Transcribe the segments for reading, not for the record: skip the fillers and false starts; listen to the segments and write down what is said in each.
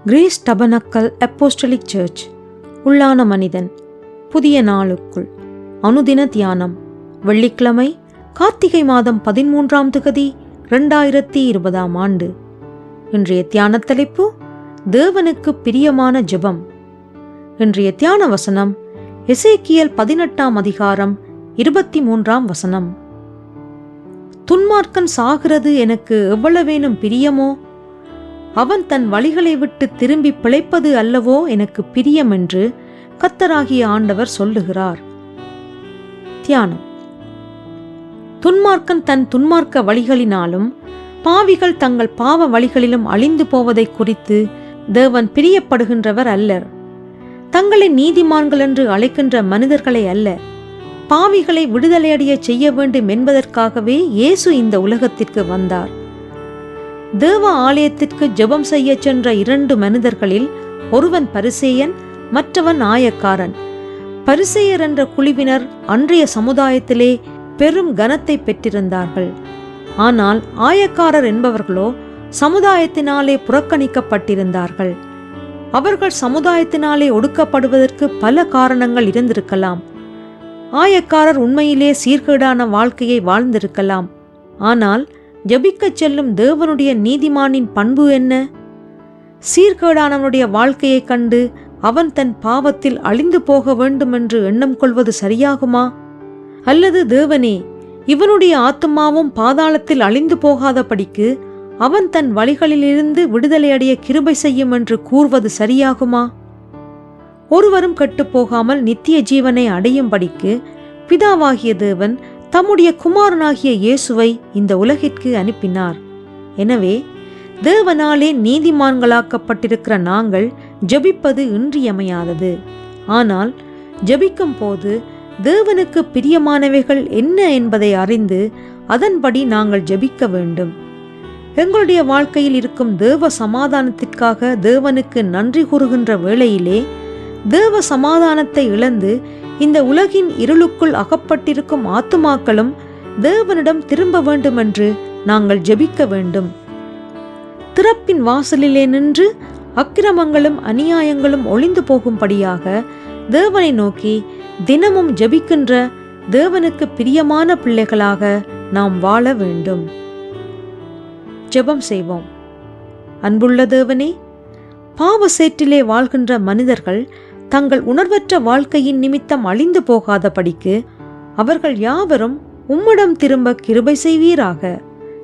Grace tabernacle apostolic search, உள்ளான மனிதன், புதிய நாளுக்குள். அனுதின தியானம். வெள்ளிக்கிழமை, கார்த்திகை மாதம் 13ஆம் திகதி, 2020ஆம் ஆண்டு. இன்றைய தியான தலைப்பு, தேவனுக்கு பிரியமான ஜெபம். இன்றைய தியான வசனம் எசேக்கியேல் 18ஆம் அதிகாரம் 23ஆம் வசனம். துன்மார்க்கன் சாகிறது எனக்கு எவ்வளவேனும் பிரியமோ, அவன் தன் வழிகளை விட்டு திரும்பி பிழைப்பது அல்லவோ எனக்கு பிரியம் என்று கர்த்தராகிய ஆண்டவர் சொல்லுகிறார். தியானம். துன்மார்க்கன் தன் துன்மார்க்க வழிகளினாலும் பாவிகள் தங்கள் பாவ வழிகளிலும் அழிந்து போவதை குறித்து தேவன் பிரியப்படுகின்றவர் அல்லர். தங்களை நீதிமான்கள் என்று அழைக்கின்ற மனிதர்களை அல்ல, பாவிகளை விடுதலையடைய செய்ய வேண்டும் என்பதற்காகவே இயேசு இந்த உலகத்திற்கு வந்தார். தேவ ஆலயத்திற்கு ஜெபம் செய்ய சென்ற 2 மனிதர்களில் ஒருவன் பரிசேயன், மற்றவன் ஆயக்காரன். பரிசேயர் என்ற குழுவினர் அன்றைய சமுதாயத்திலே பெரும் கனத்தை பெற்றிருந்தார்கள். ஆனால் ஆயக்காரர் என்பவர்களோ சமுதாயத்தினாலே புறக்கணிக்கப்பட்டிருந்தார்கள். அவர்கள் சமுதாயத்தினாலே ஒடுக்கப்படுவதற்கு பல காரணங்கள் இருந்திருக்கலாம். ஆயக்காரர் உண்மையிலே சீர்கேடான வாழ்க்கையை வாழ்ந்திருக்கலாம். ஆனால் ஜெபிக்கச் செல்லும் தேவனுடைய நீதிமானின் பண்பு என்ன? சீர்கேடானவனுடைய வாழ்க்கையைக் கண்டு அவன் தன் பாவத்தில் அழிந்து போக வேண்டும் என்று எண்ணம் கொள்வது சரியாகுமா? அல்லது தேவனே, இவனுடைய ஆத்துமாவும் பாதாளத்தில் அழிந்து போகாதபடிக்கு அவன் தன் வழிகளிலிருந்து விடுதலையடைய கிருபை செய்யும் என்று கூறுவது சரியாகுமா? ஒருவரும் கெட்டுப்போகாமல் நித்திய ஜீவனை அடையும்படிக்கு பிதாவாகிய தேவன் தம்முடைய குமாரனாகிய இயேசுவை இந்த உலகிற்கு அனுப்பினார். எனவே தேவனாலே நீதிமான்களாக்கப்பட்டிருக்கிற நாங்கள் ஜெபிப்பது இன்றியமையாதது. ஆனால் ஜெபிக்கும் போது தேவனுக்கு பிரியமானவைகள் என்ன என்பதை அறிந்து அதன்படி நாங்கள் ஜெபிக்க வேண்டும். எங்களுடைய வாழ்க்கையில் இருக்கும் தேவ சமாதானத்திற்காக தேவனுக்கு நன்றி கூறுகின்ற வேளையிலே தேவ சமாதானத்தை இழந்து இந்த உலகின் இருளுக்குள் அகப்பட்டிருக்கும் ஆத்துமாக்களும் தேவனிடம் திரும்ப வேண்டும் என்று நாங்கள் ஜெபிக்க வேண்டும். திறப்பின் வாசலிலே நின்று அக்கிரமங்களும் அநியாயங்களும் ஒளிந்து போகும்படியாக தேவனை நோக்கி தினமும் ஜெபிக்கின்ற தேவனுக்கு பிரியமான பிள்ளைகளாக நாம் வாழ வேண்டும். ஜெபம் செய்வோம். அன்புள்ள தேவனே, பாவ சேற்றிலே வாழ்கின்ற மனிதர்கள் தங்கள் உணர்வற்ற வாழ்க்கையின் நிமித்தம் அழிந்து போகாதபடிக்கு அவர்கள் யாவரும் உம்மிடம் திரும்ப கிருபை செய்வீராக.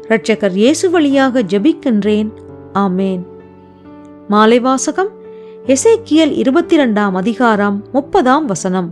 இரட்சகர் இயேசு வழியாக ஜெபிக்கின்றேன். ஆமேன். மாலை வாசகம் எசேக்கியேல் 22ஆம் அதிகாரம் 30ஆம் வசனம்.